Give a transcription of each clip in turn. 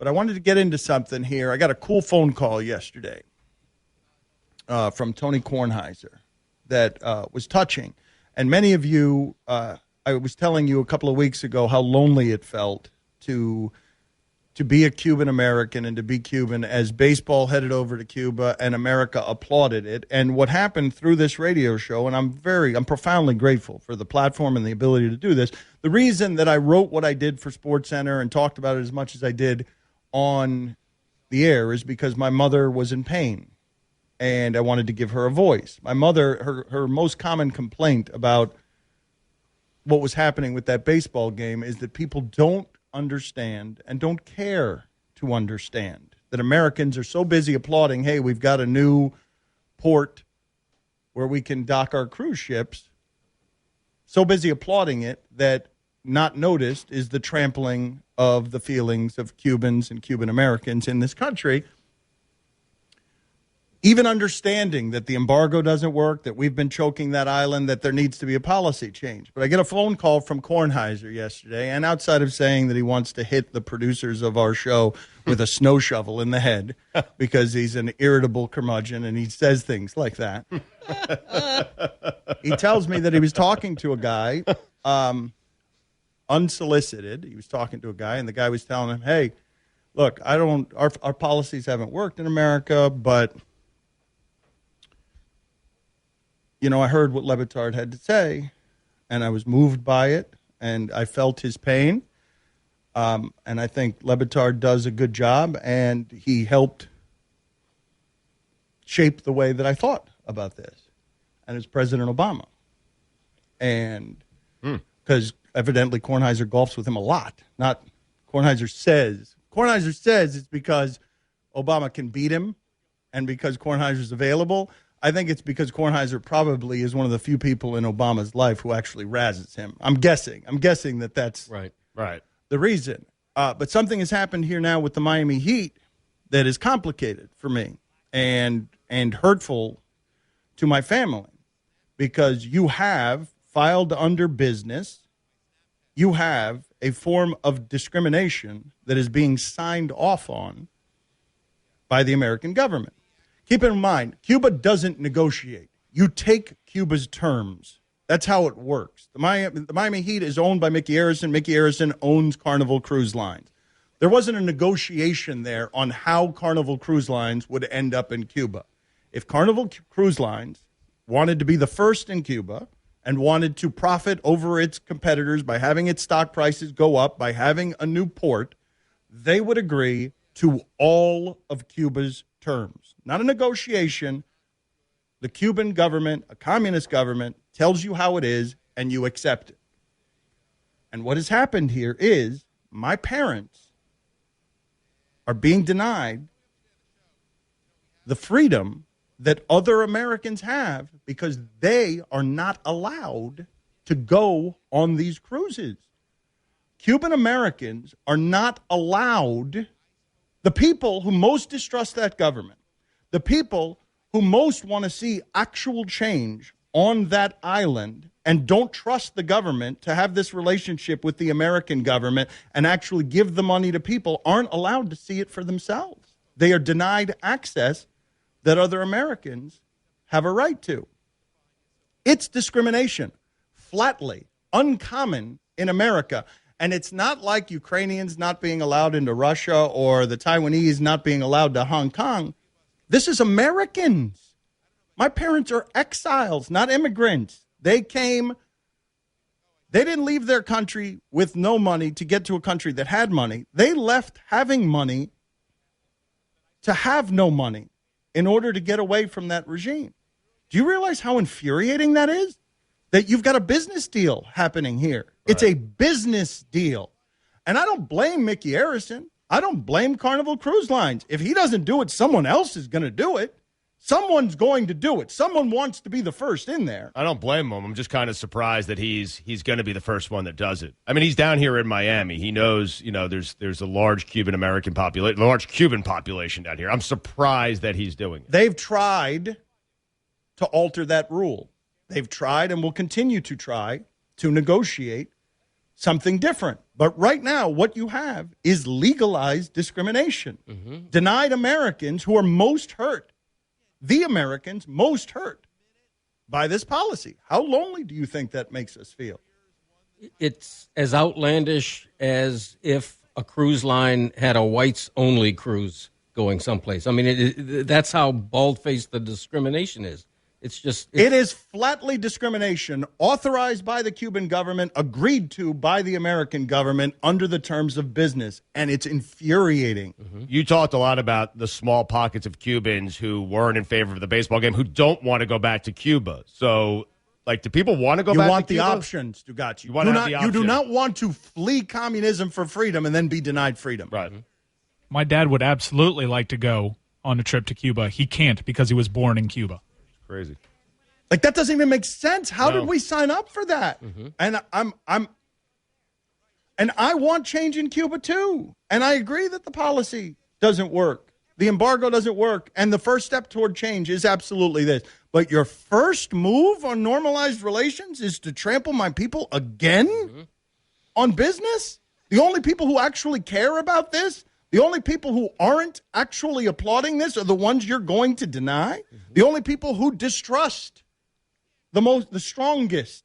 But I wanted to get into something here. I got a cool phone call yesterday from Tony Kornheiser that was touching. And many of you, I was telling you a couple of weeks ago how lonely it felt to be a Cuban American and to be Cuban as baseball headed over to Cuba and America applauded it. And what happened through this radio show, and I'm profoundly grateful for the platform and the ability to do this. The reason that I wrote what I did for SportsCenter and talked about it as much as I did on the air is because my mother was in pain and I wanted to give her a voice. My mother, her most common complaint about what was happening with that baseball game is that people don't understand and don't care to understand that Americans are so busy applauding, hey, we've got a new port where we can dock our cruise ships, so busy applauding it that not noticed is the trampling of the feelings of Cubans and Cuban Americans in this country. Even understanding that the embargo doesn't work, that we've been choking that island, that there needs to be a policy change. But I get a phone call from Kornheiser yesterday, and outside of saying that he wants to hit the producers of our show with a snow shovel in the head because he's an irritable curmudgeon and he says things like that, he tells me that he was talking to a guy, unsolicited. He was talking to a guy, and the guy was telling him, hey, look, our policies haven't worked in America, but you know, I heard what Lebatard had to say, and I was moved by it, and I felt his pain. And I think Lebatard does a good job, and he helped shape the way that I thought about this. And it's President Obama. And because evidently Kornheiser golfs with him a lot. Not Kornheiser says it's because Obama can beat him and because Kornheiser's available. I think it's because Kornheiser probably is one of the few people in Obama's life who actually razzes him. I'm guessing that that's right. the reason. But something has happened here now with the Miami Heat that is complicated for me and hurtful to my family because you have filed under business. You have a form of discrimination that is being signed off on by the American government. Keep in mind, Cuba doesn't negotiate. You take Cuba's terms. That's how it works. The Miami Heat is owned by Mickey Arison. Mickey Arison owns Carnival Cruise Lines. There wasn't a negotiation there on how Carnival Cruise Lines would end up in Cuba. If Carnival Cruise Lines wanted to be the first in Cuba and wanted to profit over its competitors by having its stock prices go up, by having a new port, they would agree to all of Cuba's terms. Not a negotiation. The Cuban government, a communist government, tells you how it is, and you accept it. And what has happened here is my parents are being denied the freedom that other Americans have because they are not allowed to go on these cruises. Cuban Americans are not allowed. The people who most distrust that government, the people who most want to see actual change on that island and don't trust the government to have this relationship with the American government and actually give the money to people, aren't allowed to see it for themselves. They are denied access that other Americans have a right to. It's discrimination, flatly, uncommon in America. And it's not like Ukrainians not being allowed into Russia or the Taiwanese not being allowed to Hong Kong. This is Americans. My parents are exiles, not immigrants. They didn't leave their country with no money to get to a country that had money. They left having money to have no money in order to get away from that regime. Do you realize how infuriating that is? That you've got a business deal happening here. Right. It's a business deal. And I don't blame Mickey Arison. I don't blame Carnival Cruise Lines. If he doesn't do it, someone else is going to do it. Someone's going to do it. Someone wants to be the first in there. I don't blame him. I'm just kind of surprised that he's going to be the first one that does it. I mean, he's down here in Miami. He knows, there's a large Cuban American population, large Cuban population down here. I'm surprised that he's doing it. They've tried to alter that rule. They've tried and will continue to try to negotiate something different. But right now, what you have is legalized discrimination. Denied Americans who are most hurt, the Americans most hurt by this policy. How lonely do you think that makes us feel? It's as outlandish as if a cruise line had a whites-only cruise going someplace. I mean, that's how bald-faced the discrimination is. It is flatly discrimination authorized by the Cuban government, agreed to by the American government under the terms of business, and it's infuriating. You talked a lot about the small pockets of Cubans who weren't in favor of the baseball game, who don't want to go back to Cuba. So, like, do people want to go back to Cuba? You want the option, Stugotz. You do not want to flee communism for freedom and then be denied freedom. Right. My dad would absolutely like to go on a trip to Cuba. He can't because he was born in Cuba. Crazy. Like, that doesn't even make sense. How did we sign up for that? And I want change in Cuba too. And I agree that the policy doesn't work. The embargo doesn't work. And the first step toward change is absolutely this. But your first move on normalized relations is to trample my people again on business? The only people who actually care about this, the only people who aren't actually applauding this are the ones you're going to deny. The only people who distrust the strongest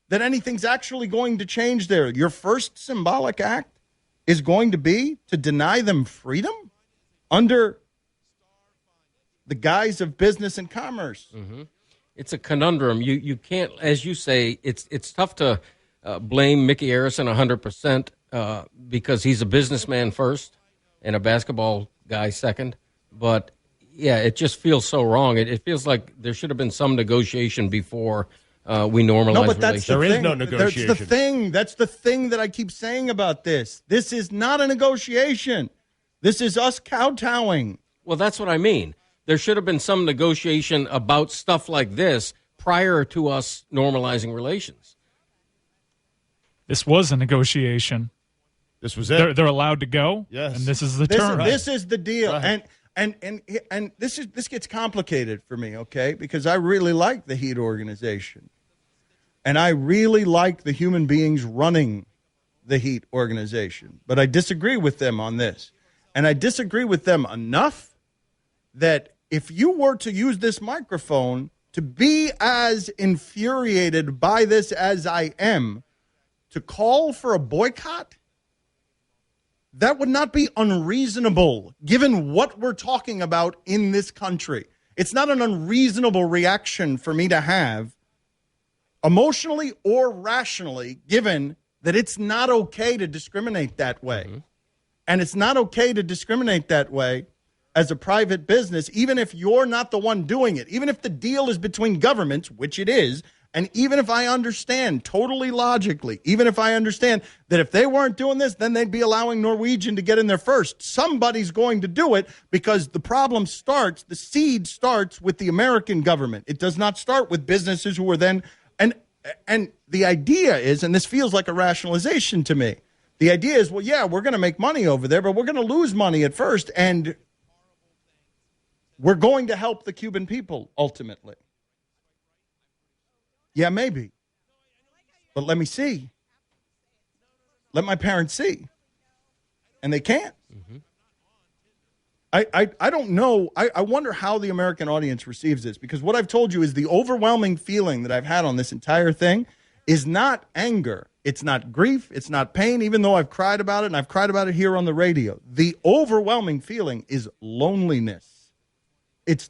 that anything's actually going to change there. Your first symbolic act is going to be to deny them freedom under the guise of business and commerce. It's a conundrum. You can't, as you say, it's tough to blame Mickey Arison 100% because he's a businessman first and a basketball guy second. But, yeah, it just feels so wrong. It feels like there should have been some negotiation before we normalize No, but that's relations. the There thing. is no negotiation. That's the thing. That's the thing that I keep saying about this. This is not a negotiation. This is us kowtowing. Well, that's what I mean. There should have been some negotiation about stuff like this prior to us normalizing relations. This was a negotiation. This was it. They're allowed to go. Yes. And this is the term. This is the deal. Right. And this gets complicated for me, okay? Because I really like the HEAT organization. And I really like the human beings running the HEAT organization. But I disagree with them on this. And I disagree with them enough that if you were to use this microphone to be as infuriated by this as I am, to call for a boycott, that would not be unreasonable given what we're talking about in this country. It's not an unreasonable reaction for me to have emotionally or rationally, given that it's not okay to discriminate that way. And it's not okay to discriminate that way as a private business, even if you're not the one doing it, even if the deal is between governments, which it is, and even if I understand totally logically, even if I understand that if they weren't doing this, then they'd be allowing Norwegian to get in there first. Somebody's going to do it because the problem starts, the seed starts with the American government. It does not start with businesses who are then, and the idea is, and this feels like a rationalization to me, the idea is, well, yeah, we're going to make money over there, but we're going to lose money at first, and we're going to help the Cuban people ultimately. Yeah, maybe. But let me see. Let my parents see. And they can't. I don't know. I wonder how the American audience receives this, because what I've told you is the overwhelming feeling that I've had on this entire thing is not anger. It's not grief. It's not pain, even though I've cried about it, and I've cried about it here on the radio. The overwhelming feeling is loneliness. It's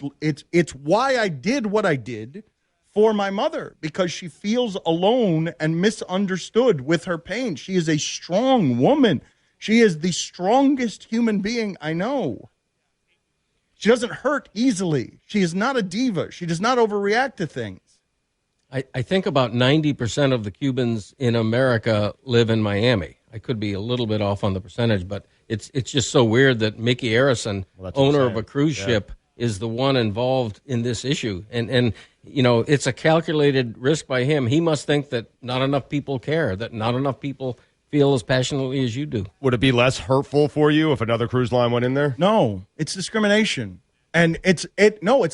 why I did what I did for my mother, because she feels alone and misunderstood with her pain. She is a strong woman. She is the strongest human being I know. She doesn't hurt easily. She is not a diva. She does not overreact to things. I think about 90% of the Cubans in America live in Miami. I could be a little bit off on the percentage, but it's just so weird that Mickey Arison, owner of a cruise ship, is the one involved in this issue. And you know, it's a calculated risk by him. He must think that not enough people care, that not enough people feel as passionately as you do. Would it be less hurtful for you if another cruise line went in there? No, it's discrimination. And it's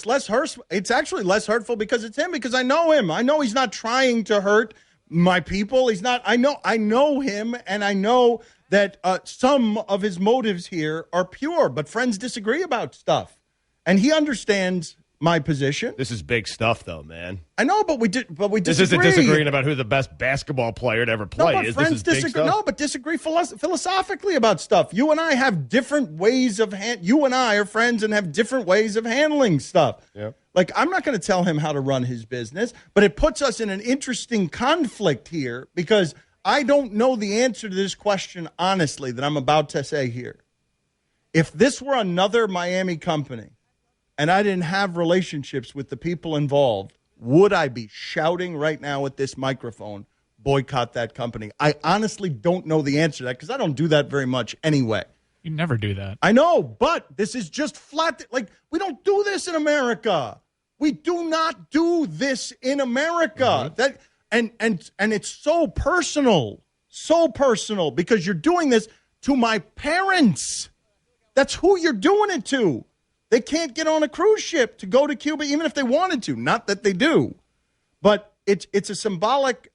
less hurtful. It's actually less hurtful because it's him, because I know him. I know he's not trying to hurt my people. He's not. I know him, and I know that some of his motives here are pure, but friends disagree about stuff, and he understands my position. This is big stuff, though, man. I know, but we disagree. This isn't disagreeing about who the best basketball player to ever play is. Friends this is disagree. No, but disagree philosophically about stuff. You and I have different ways of you and I are friends and have different ways of handling stuff. Yeah. Like, I'm not going to tell him how to run his business, but it puts us in an interesting conflict here because I don't know the answer to this question honestly that I'm about to say here. If this were another Miami company, and I didn't have relationships with the people involved, would I be shouting right now at this microphone, boycott that company? I honestly don't know the answer to that because I don't do that very much anyway. You never do that. I know, but this is just flat. Like, we don't do this in America. We do not do this in America. And it's so personal because you're doing this to my parents. That's who you're doing it to. They can't get on a cruise ship to go to Cuba, even if they wanted to. Not that they do, but it's a symbolic.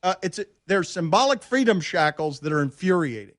There's symbolic freedom shackles that are infuriating.